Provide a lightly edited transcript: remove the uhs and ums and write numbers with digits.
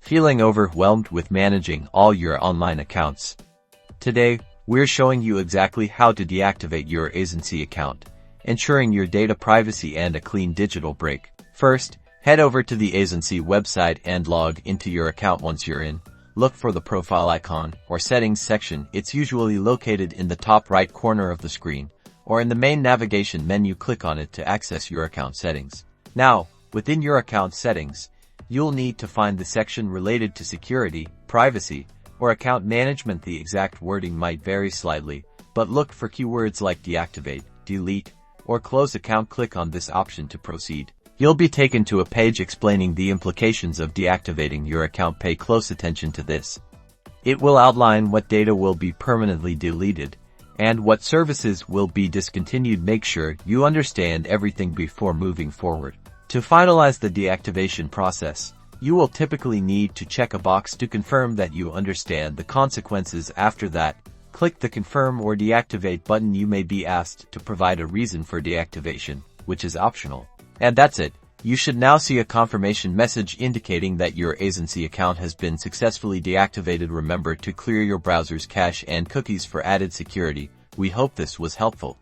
Feeling overwhelmed with managing all your online accounts? Today, we're showing you exactly how to deactivate your Aisensy account, ensuring your data privacy and a clean digital break. First, head over to the Aisensy website and log into your account. Once you're in, look for the profile icon or settings section. It's usually located in the top right corner of the screen, or in the main navigation menu. Click on it to access your account settings. Now, within your account settings, you'll need to find the section related to security, privacy, or account management. The exact wording might vary slightly, but look for keywords like deactivate, delete, or close account. Click on this option to proceed. You'll be taken to a page explaining the implications of deactivating your account. Pay close attention to this. It will outline what data will be permanently deleted and what services will be discontinued. Make sure you understand everything before moving forward. To finalize the deactivation process, you will typically need to check a box to confirm that you understand the consequences. After that, click the Confirm or Deactivate button. You may be asked to provide a reason for deactivation, which is optional. And that's it. You should now see a confirmation message indicating that your Aisensy account has been successfully deactivated. Remember to clear your browser's cache and cookies for added security. We hope this was helpful.